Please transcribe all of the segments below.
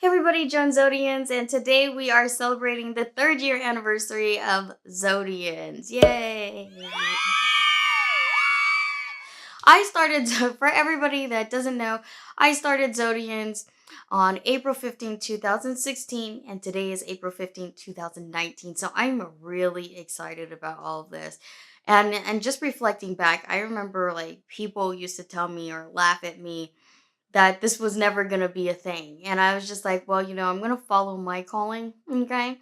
Hey everybody, Joan Zodianz, and today we are celebrating the 3rd year anniversary of Zodianz. Yay! For everybody that doesn't know, I started Zodianz on April 15, 2016, and today is April 15, 2019. So I'm really excited about all of this. And just reflecting back, I remember like people used to tell me or laugh at me that this was never going to be a thing. And I was just like, well, I'm going to follow my calling. Okay.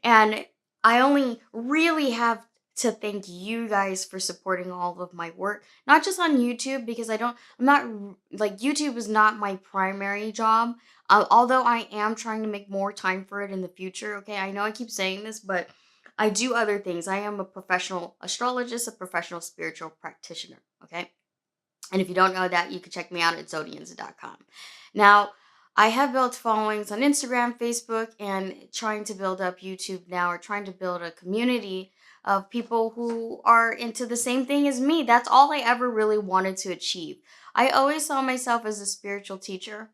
And I only really have to thank you guys for supporting all of my work, not just on YouTube, because YouTube is not my primary job. Although I am trying to make more time for it in the future. Okay. I know I keep saying this, but I do other things. I am a professional astrologist, a professional spiritual practitioner. Okay. And if you don't know that, you can check me out at zodianz.com. Now, I have built followings on Instagram, Facebook, and trying to build up YouTube now, or trying to build a community of people who are into the same thing as me. That's all I ever really wanted to achieve. I always saw myself as a spiritual teacher,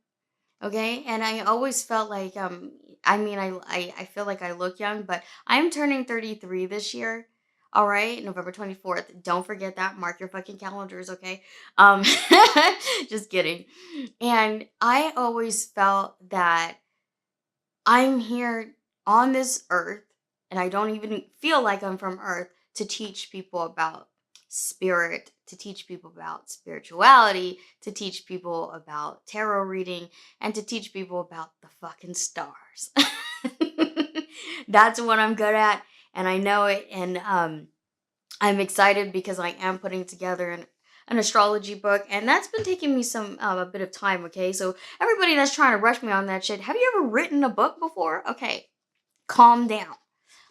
okay? And I always felt like I feel like I look young, but I'm turning 33 this year. All right, November 24th. Don't forget that. Mark your fucking calendars, okay? Um just kidding. And I always felt that I'm here on this earth, and I don't even feel like I'm from earth, to teach people about spirit, to teach people about spirituality, to teach people about tarot reading, and to teach people about the fucking stars. That's what I'm good at, and I know it. And I'm excited because I am putting together an astrology book, and that's been taking me some a bit of time. Okay, so everybody that's trying to rush me on that shit, have you ever written a book before? Okay, calm down.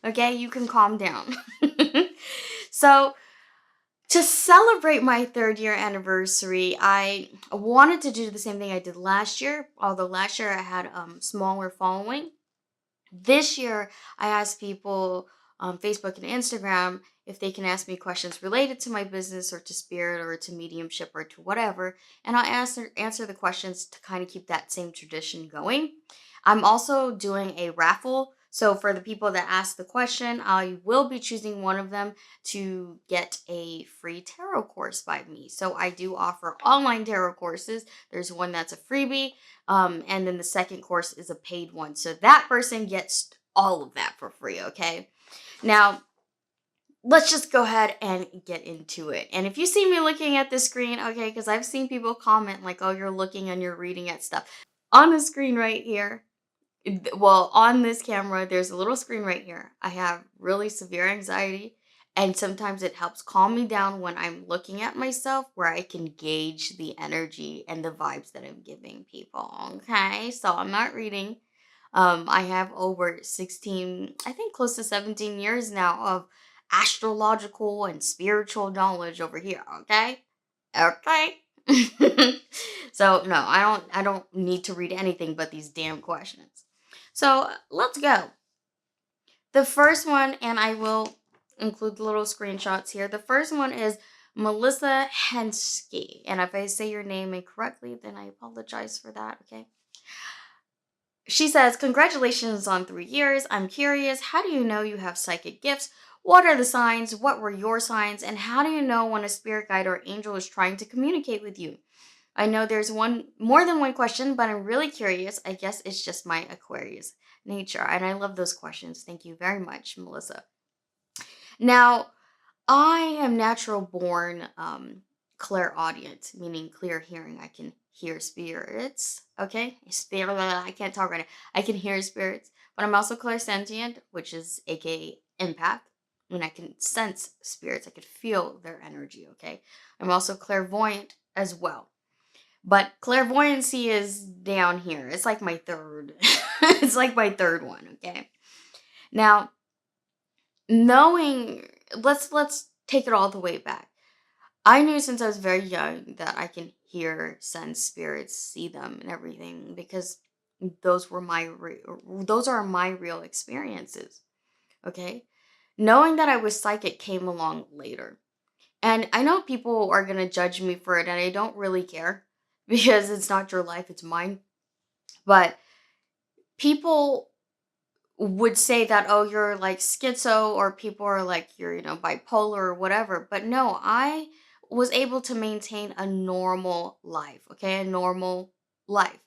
Okay, you can calm down. So to celebrate my 3rd year anniversary, I wanted to do the same thing I did last year. Although last year I had smaller following. This year, I asked people on Facebook and Instagram if they can ask me questions related to my business or to spirit or to mediumship or to whatever. And I'll answer the questions to kind of keep that same tradition going. I'm also doing a raffle. So for the people that ask the question, I will be choosing one of them to get a free tarot course by me. So I do offer online tarot courses. There's one that's a freebie. And then the second course is a paid one. So that person gets all of that for free, okay? Now, let's just go ahead and get into it. And if you see me looking at the screen, okay, because I've seen people comment like, oh, you're looking and you're reading at stuff. On the screen right here, well, on this camera, there's a little screen right here. I have really severe anxiety, and sometimes it helps calm me down when I'm looking at myself, where I can gauge the energy and the vibes that I'm giving people. Okay, so I'm not reading. I have over 16, I think close to 17 years now of astrological and spiritual knowledge over here. Okay, okay. So no, I don't need to read anything but these damn questions. So let's go. The first one, and I will include the little screenshots here. The first one is Melissa Henske. And if I say your name incorrectly, then I apologize for that, okay? She says, congratulations on 3 years. I'm curious, how do you know you have psychic gifts? What are the signs? What were your signs? And how do you know when a spirit guide or angel is trying to communicate with you? I know there's more than one question, but I'm really curious. I guess it's just my Aquarius nature. And I love those questions. Thank you very much, Melissa. Now, I am natural born clairaudient, meaning clear hearing. I can hear spirits. Okay? I can't talk right now. I can hear spirits. But I'm also clairsentient, which is aka empath. And I can sense spirits. I could feel their energy. Okay? I'm also clairvoyant as well. But clairvoyancy is down here. It's like my third. It's like my third one, okay? Now, knowing, let's take it all the way back. I knew since I was very young that I can hear, sense spirits, see them and everything, because those are my real experiences, okay? Knowing that I was psychic came along later. And I know people are going to judge me for it, and I don't really care because it's not your life, it's mine. But people would say that, oh, you're like schizo, or people are like, you're, bipolar or whatever. But no, I was able to maintain a normal life, okay? A normal life.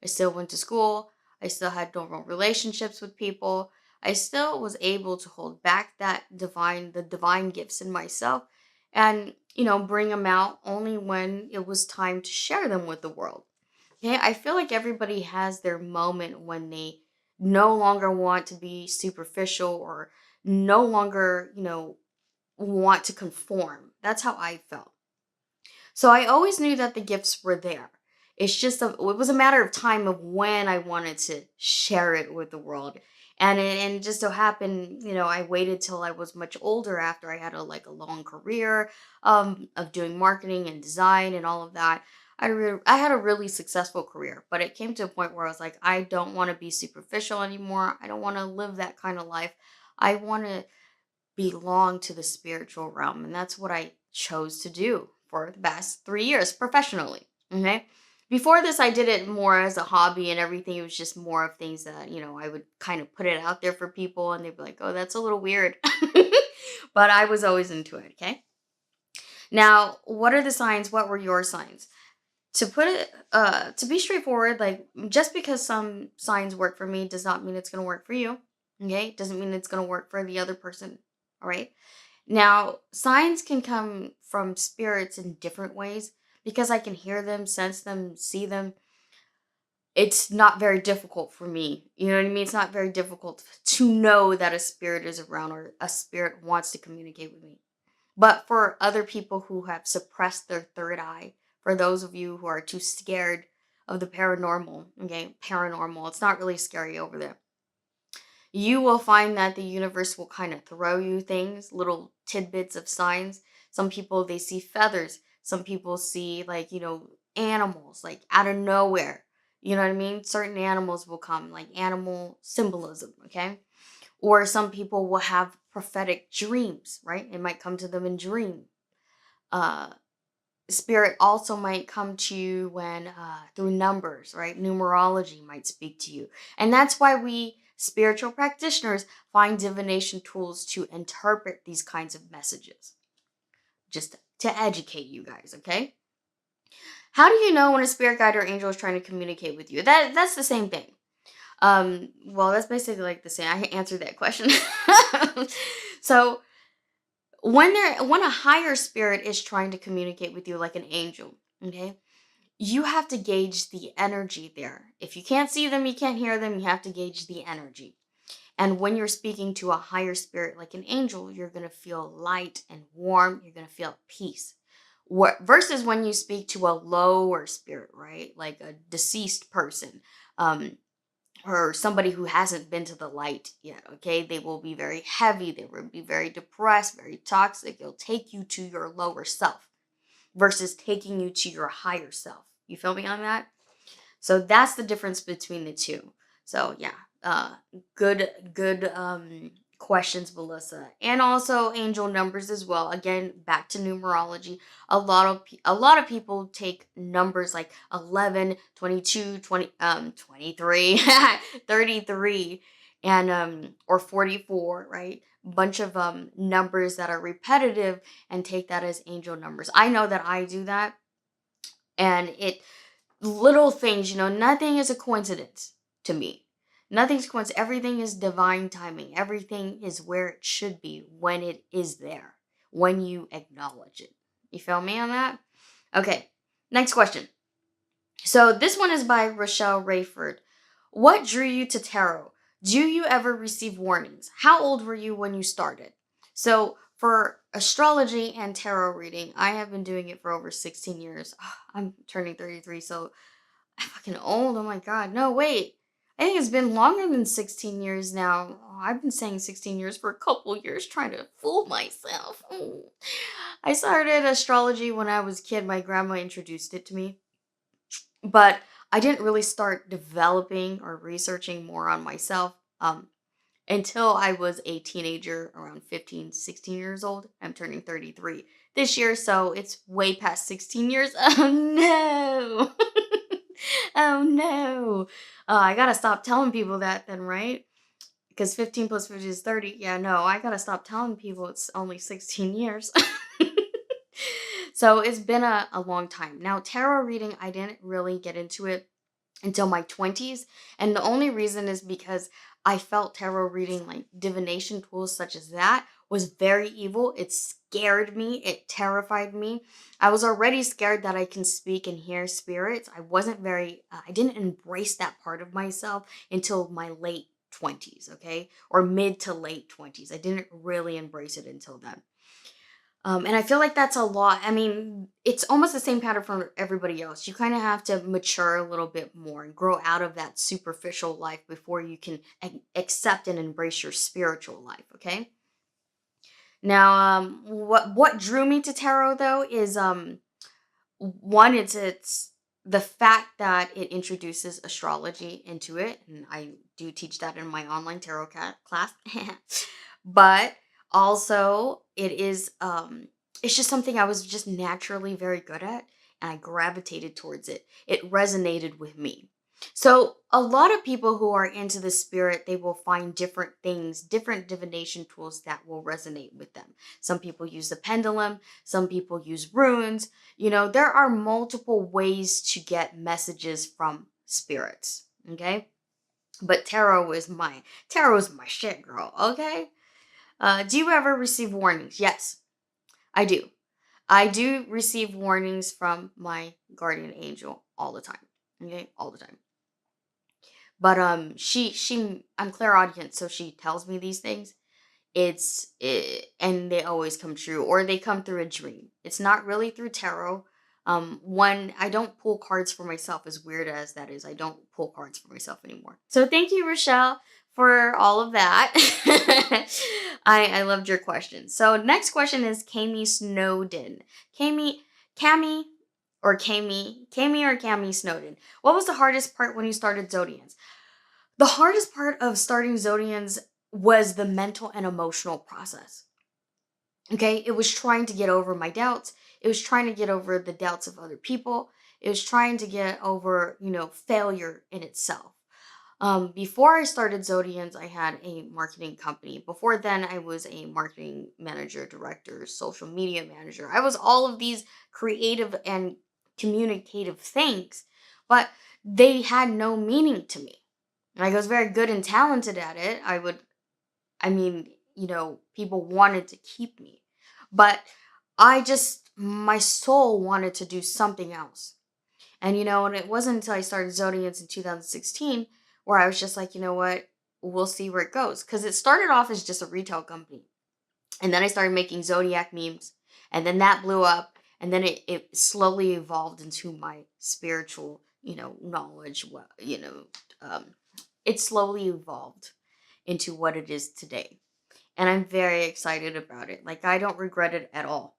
I still went to school. I still had normal relationships with people. I still was able to hold back the divine gifts in myself, and, bring them out only when it was time to share them with the world. Yeah, I feel like everybody has their moment when they no longer want to be superficial, or no longer, want to conform. That's how I felt. So I always knew that the gifts were there. It was a matter of time of when I wanted to share it with the world. And it just so happened, I waited till I was much older, after I had a long career of doing marketing and design and all of that. I had a really successful career, but it came to a point where I was like, I don't want to be superficial anymore. I don't want to live that kind of life. I want to belong to the spiritual realm. And that's what I chose to do for the past 3 years professionally. Okay. Before this, I did it more as a hobby and everything. It was just more of things that, I would kind of put it out there for people, and they'd be like, oh, that's a little weird. But I was always into it. Okay. Now, what are the signs? What were your signs? To be straightforward, like, just because some signs work for me does not mean it's going to work for you. Okay. It doesn't mean it's going to work for the other person. All right. Now, signs can come from spirits in different ways, because I can hear them, sense them, see them. It's not very difficult for me. You know what I mean? It's not very difficult to know that a spirit is around, or a spirit wants to communicate with me. But for other people who have suppressed their third eye, for those of you who are too scared of the paranormal, okay, paranormal, it's not really scary over there. You will find that the universe will kind of throw you things, little tidbits of signs. Some people, they see feathers. Some people see, like, animals, like, out of nowhere. You know what I mean? Certain animals will come, like animal symbolism, okay? Or some people will have prophetic dreams, right? It might come to them in dream. Uh, Spirit also might come to you when through numbers, right? Numerology might speak to you. And that's why we spiritual practitioners find divination tools to interpret these kinds of messages, just to educate you guys. Okay, how do you know when a spirit guide or angel is trying to communicate with you? That's the same thing. Well, that's basically like the same. I answered that question. So when a higher spirit is trying to communicate with you, like an angel, okay, you have to gauge the energy there. If you can't see them, you can't hear them, you have to gauge the energy. And when you're speaking to a higher spirit, like an angel, you're going to feel light and warm. You're going to feel peace. Versus when you speak to a lower spirit, right? Like a deceased person, or somebody who hasn't been to the light yet, okay? They will be very heavy. They will be very depressed, very toxic. It'll take you to your lower self versus taking you to your higher self. You feel me on that? So that's the difference between the two. So yeah, good questions, Melissa, and also angel numbers as well. Again, back to numerology. A lot of people take numbers like 11, 22, 23, 33, and or 44, right? Bunch of numbers that are repetitive, and take that as angel numbers. I know that I do that, and it little things, nothing is a coincidence to me. Nothing's coincidence. Everything is divine timing. Everything is where it should be when it is there, when you acknowledge it. You feel me on that? Okay, next question. So this one is by Rochelle Rayford. What drew you to tarot? Do you ever receive warnings? How old were you when you started? So for astrology and tarot reading, I have been doing it for over 16 years. I'm turning 33, so I'm fucking old. Oh my god. No, wait. I think it's been longer than 16 years now. I've been saying 16 years for a couple years, trying to fool myself. I started astrology when I was a kid. My grandma introduced it to me. But I didn't really start developing or researching more on myself until I was a teenager, around 15, 16 years old. I'm turning 33 this year, so it's way past 16 years. Oh no! Oh no. I gotta stop telling people that then, right? Because 15 plus 50 is 30. Yeah, no, I gotta stop telling people it's only 16 years. So it's been a long time. Now, tarot reading, I didn't really get into it until my 20s. And the only reason is because I felt tarot reading, like divination tools such as that, was very evil. It scared me. It terrified me. I was already scared that I can speak and hear spirits. I didn't embrace that part of myself until my late 20s, okay? Or mid to late 20s. I didn't really embrace it until then. And I feel like that's a lot. I mean, it's almost the same pattern for everybody else. You kind of have to mature a little bit more and grow out of that superficial life before you can accept and embrace your spiritual life. Okay. Now, what drew me to tarot though is one, it's the fact that it introduces astrology into it, and I do teach that in my online tarot class. But also, it's just something I was just naturally very good at, and I gravitated towards it. It resonated with me. So, a lot of people who are into the spirit, they will find different things, different divination tools that will resonate with them. Some people use the pendulum, some people use runes. There are multiple ways to get messages from spirits, okay? But tarot is my shit, girl, okay? Do you ever receive warnings? Yes, I do. I do receive warnings from my guardian angel all the time. Okay, all the time. But I'm clairaudient, so she tells me these things. And they always come true, or they come through a dream. It's not really through tarot. One, I don't pull cards for myself, as weird as that is. I don't pull cards for myself anymore. So thank you, Rochelle, for all of that. I loved your question. So next question is Kami Snowden. Cami or Cami Snowden. What was the hardest part when you started Zodianz? The hardest part of starting Zodianz was the mental and emotional process. Okay, it was trying to get over my doubts. It was trying to get over the doubts of other people. It was trying to get over, failure in itself. Before I started Zodianz, I had a marketing company. Before then, I was a marketing manager, director, social media manager. I was all of these creative and communicative things, but they had no meaning to me. Like, I was very good and talented at it. People wanted to keep me. But my soul wanted to do something else. And it wasn't until I started Zodiacs in 2016 where I was just like, you know what, we'll see where it goes. Because it started off as just a retail company. And then I started making Zodiac memes. And then that blew up. And then it slowly evolved into my spiritual, knowledge. It slowly evolved into what it is today. And I'm very excited about it. Like, I don't regret it at all.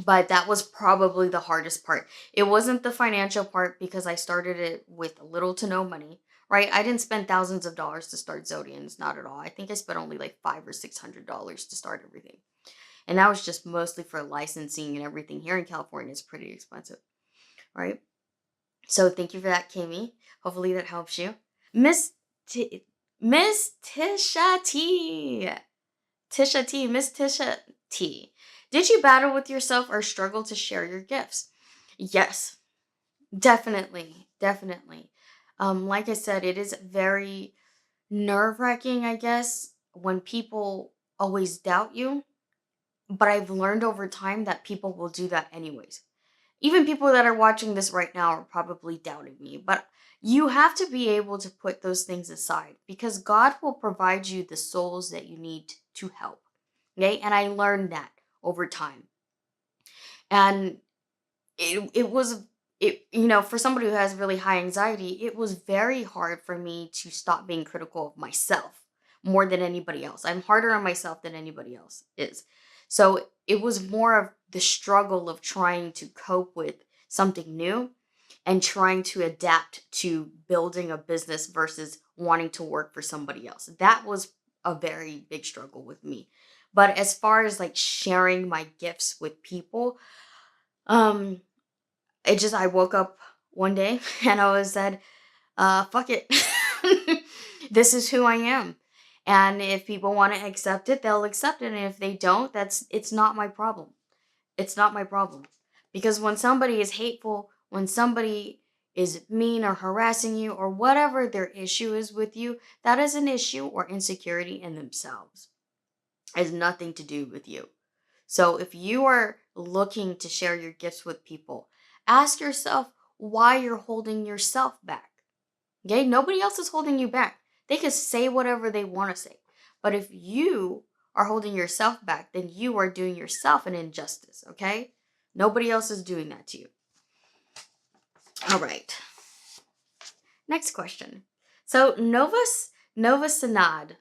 But that was probably the hardest part. It wasn't the financial part because I started it with little to no money, right? I didn't spend thousands of dollars to start Zodians, not at all. I think I spent only like $500 or $600 to start everything. And that was just mostly for licensing and everything. Here in California, it's pretty expensive, right? So thank you for that, Kimmy. Hopefully that helps you. Miss Tisha T. Miss Tisha T. Did you battle with yourself or struggle to share your gifts? Yes, definitely. Like I said, it is very nerve-wracking, I guess, when people always doubt you. But I've learned over time that people will do that anyways. Even people that are watching this right now are probably doubting me. But you have to be able to put those things aside because God will provide you the souls that you need to help. Okay? And I learned that over time. And for somebody who has really high anxiety, it was very hard for me to stop being critical of myself more than anybody else. I'm harder on myself than anybody else is. So it was more of the struggle of trying to cope with something new and trying to adapt to building a business versus wanting to work for somebody else. That was a very big struggle with me. But as far as like sharing my gifts with people, I woke up one day, and I was said, fuck it. This is who I am. And if people want to accept it, they'll accept it. And if they don't, it's not my problem. It's not my problem. Because when somebody is hateful, when somebody is mean or harassing you or whatever their issue is with you, that is an issue or insecurity in themselves. It has nothing to do with you. So if you are looking to share your gifts with people, ask yourself why you're holding yourself back. Okay? Nobody else is holding you back. They can say whatever they want to say. But if you are holding yourself back, then you are doing yourself an injustice, okay? Nobody else is doing that to you. All right. Next question. So Nova Sanad.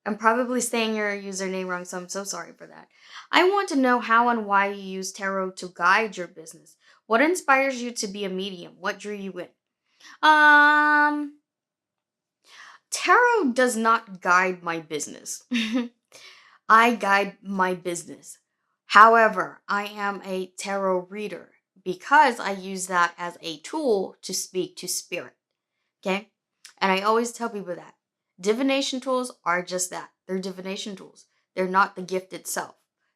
I'm probably saying your username wrong, so I'm so sorry for that. I want to know how and why you use tarot to guide your business. What inspires you to be a medium? What drew you in? Tarot does not guide my business. I guide my business. However, I am a tarot reader because I use that as a tool to speak to spirit. Okay? And I always tell people that divination tools are just that. They're divination tools. They're not the gift itself.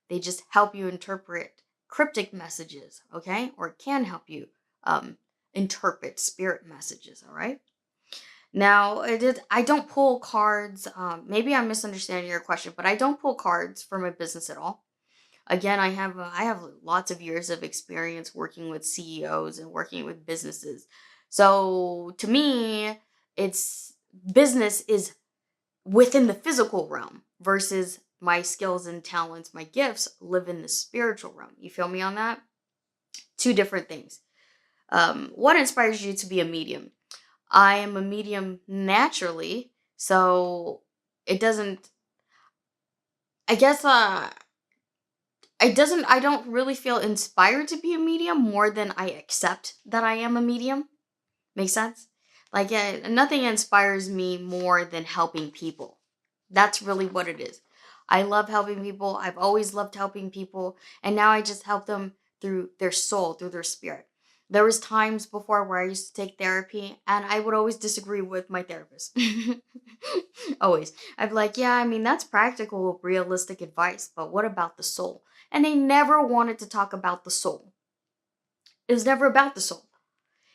They just help you interpret cryptic messages, okay? Or it can help you interpret spirit messages, all right? Now, I don't pull cards. Maybe I'm misunderstanding your question, but I don't pull cards for my business at all. Again, I have lots of years of experience working with CEOs and working with businesses. So to me, it's business is within the physical realm versus my skills and talents, my gifts live in the spiritual realm. You feel me on that? Two different things. What inspires you to be a medium? I am a medium naturally, so it doesn't. I guess I don't really feel inspired to be a medium more than I accept that I am a medium. Make sense? Like, yeah, nothing inspires me more than helping people. That's really what it is. I love helping people. I've always loved helping people. And now I just help them through their soul, through their spirit. There was times before where I used to take therapy and I would always disagree with my therapist. Always. I'd be like, yeah, I mean, that's practical, realistic advice, but what about the soul? And they never wanted to talk about the soul. It was never about the soul.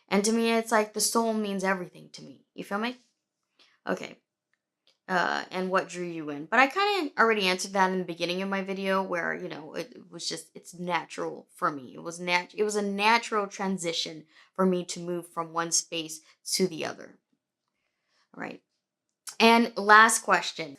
And to me, it's like the soul means everything to me. You feel me? Okay. And what drew you in? But I kind of already answered that in the beginning of my video, where it was just it's natural for me. It was a natural transition for me to move from one space to the other. All right. And last question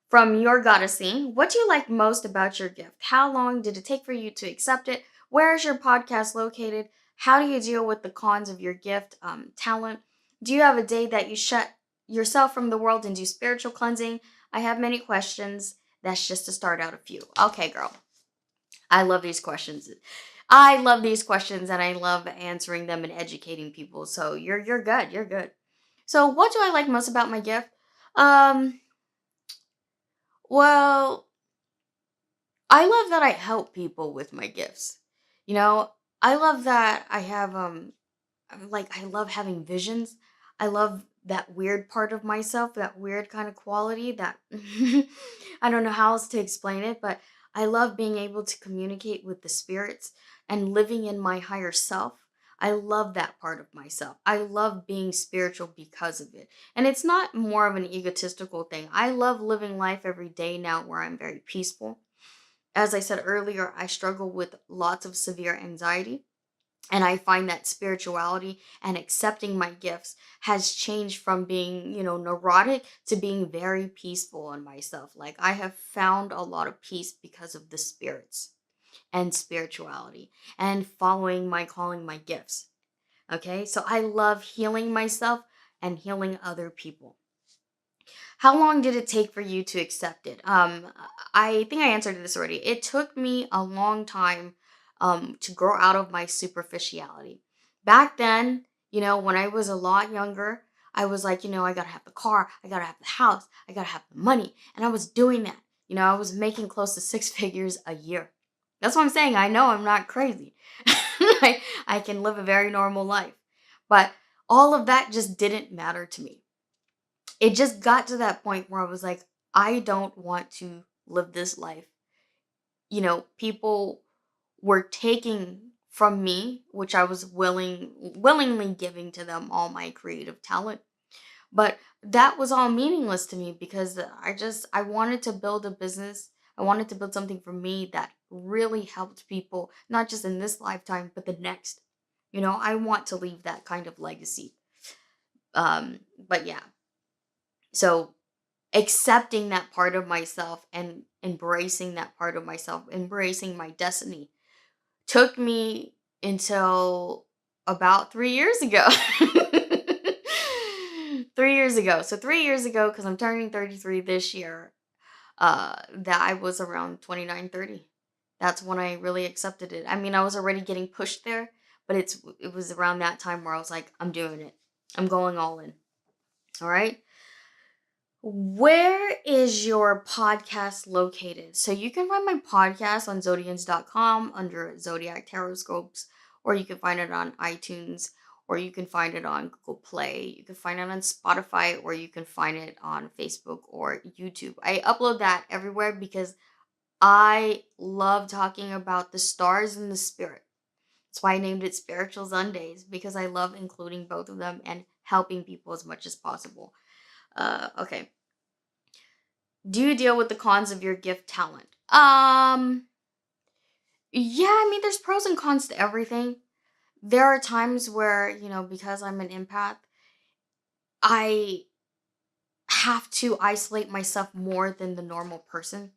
from your goddessy: what do you like most about your gift? How long did it take for you to accept it? Where is your podcast located? How do you deal with the cons of your gift, talent? Do you have a day that you shut yourself from the world and do spiritual cleansing? I have many questions. That's just to start out a few. Okay, girl. I love these questions. I love these questions and I love answering them and educating people. So you're good. You're good. So what do I like most about my gift? Um, well, I love that I help people with my gifts. You know, I love that I have I love having visions. I love that weird part of myself, that weird kind of quality that I don't know how else to explain it, but I love being able to communicate with the spirits and living in my higher self. I love that part of myself. I love being spiritual because of it. And it's not more of an egotistical thing. I love living life every day now where I'm very peaceful. As I said earlier, I struggle with lots of severe anxiety. And I find that spirituality and accepting my gifts has changed from being, neurotic to being very peaceful in myself. Like I have found a lot of peace because of the spirits and spirituality and following my calling, my gifts. Okay. So I love healing myself and healing other people. How long did it take for you to accept it? I think I answered this already. It took me a long time to grow out of my superficiality. Back then, when I was a lot younger, I was like, I gotta have the car, I gotta have the house, I gotta have the money. And I was doing that. I was making close to six figures a year. That's what I'm saying. I know I'm not crazy. I can live a very normal life. But all of that just didn't matter to me. It just got to that point where I was like, I don't want to live this life. People were taking from me, which I was willingly giving to them all my creative talent. But that was all meaningless to me because I wanted to build a business. I wanted to build something for me that really helped people, not just in this lifetime, but the next. I want to leave that kind of legacy. But yeah. So accepting that part of myself and embracing that part of myself, embracing my destiny, took me until about 3 years ago. 3 years ago. So 3 years ago, because I'm turning 33 this year, that I was around 29, 30. That's when I really accepted it. I mean, I was already getting pushed there, but it was around that time where I was like, I'm doing it. I'm going all in. All right. Where is your podcast located? So you can find my podcast on Zodianz.com under Zodiac Taroscopes, or you can find it on iTunes, or you can find it on Google Play. You can find it on Spotify, or you can find it on Facebook or YouTube. I upload that everywhere because I love talking about the stars and the spirit. That's why I named it Spiritual Sundays, because I love including both of them and helping people as much as possible. Okay. Do you deal with the cons of your gift talent? Yeah, I mean, there's pros and cons to everything. There are times where, because I'm an empath, I have to isolate myself more than the normal person.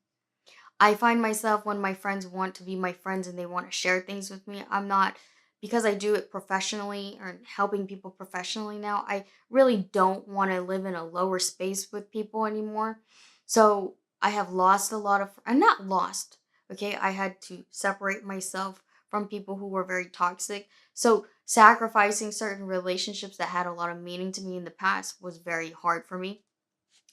I find myself when my friends want to be my friends and they want to share things with me, I'm not, because I do it professionally or helping people professionally now, I really don't want to live in a lower space with people anymore. So I have lost a lot of, I'm not lost, okay? I had to separate myself from people who were very toxic. So sacrificing certain relationships that had a lot of meaning to me in the past was very hard for me,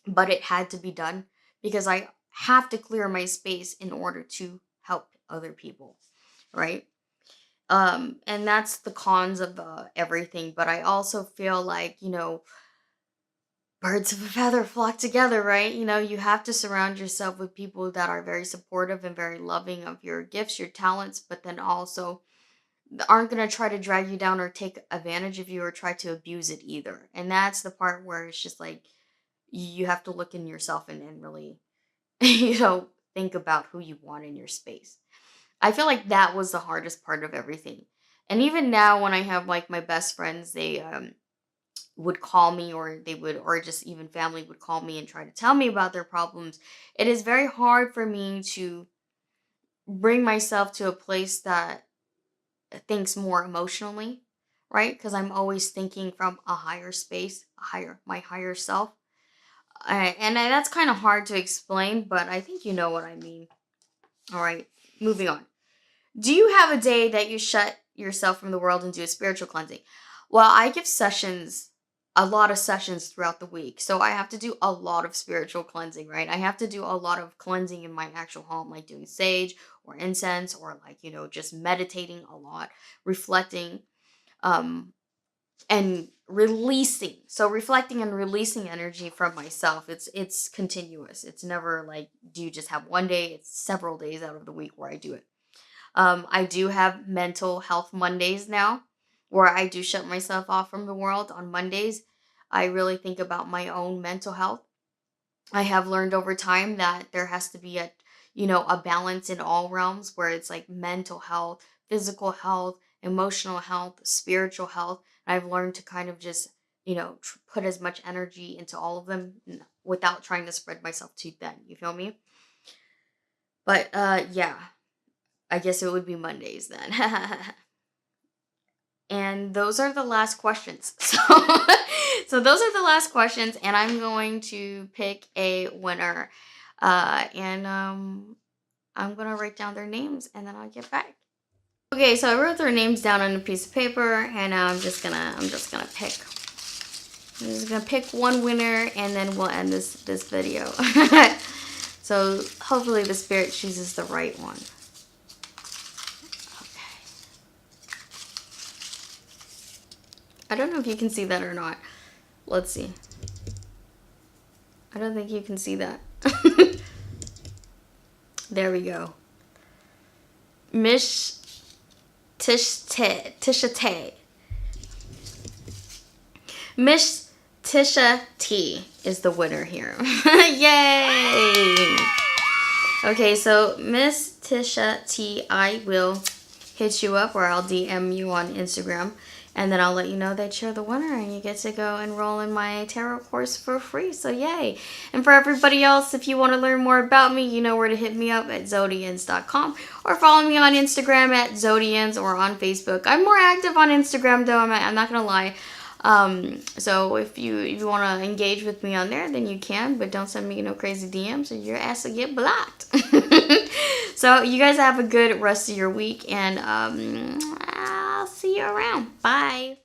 but it had to be done because I have to clear my space in order to help other people, right? And that's the cons of everything. But I also feel like, birds of a feather flock together, right? You have to surround yourself with people that are very supportive and very loving of your gifts, your talents, but then also aren't going to try to drag you down or take advantage of you or try to abuse it either. And that's the part where it's just like you have to look in yourself and really think about who you want in your space. I feel like that was the hardest part of everything. And even now when I have like my best friends, they would call me, or or just even family would call me and try to tell me about their problems. It is very hard for me to bring myself to a place that thinks more emotionally, right? Because I'm always thinking from a higher space, my higher self. That's kind of hard to explain, but I think you know what I mean. All right, moving on. Do you have a day that you shut yourself from the world and do a spiritual cleansing? Well, I give a lot of sessions throughout the week. So I have to do a lot of spiritual cleansing, right? I have to do a lot of cleansing in my actual home, like doing sage or incense, or like, just meditating a lot, reflecting, and releasing. So reflecting and releasing energy from myself, it's continuous. It's never like, do you just have one day? It's several days out of the week where I do it. I do have mental health Mondays now, where I do shut myself off from the world on Mondays. I really think about my own mental health. I have learned over time that there has to be a balance in all realms, where it's like mental health, physical health, emotional health, spiritual health. And I've learned to kind of just, put as much energy into all of them without trying to spread myself too thin. You feel me? But yeah, I guess it would be Mondays then. And those are the last questions. So those are the last questions, and I'm going to pick a winner. And I'm gonna write down their names, and then I'll get back. Okay, so I wrote their names down on a piece of paper, and now I'm just gonna pick. I'm just gonna pick one winner, and then we'll end this video. So hopefully the spirit chooses the right one. I don't know if you can see that or not. Let's see. I don't think you can see that. There we go. Mish Tisha Tay. Miss Tisha T is the winner here. Yay! Okay, so Miss Tisha T, I will hit you up or I'll DM you on Instagram. And then I'll let you know that you're the winner and you get to go enroll in my tarot course for free. So yay. And for everybody else, if you want to learn more about me, you know where to hit me up at Zodianz.com or follow me on Instagram at Zodianz or on Facebook. I'm more active on Instagram though, I'm not going to lie. So if you want to engage with me on there, then you can, but don't send me no crazy DMs or your ass will get blocked. So you guys have a good rest of your week and I'll see you around. Bye.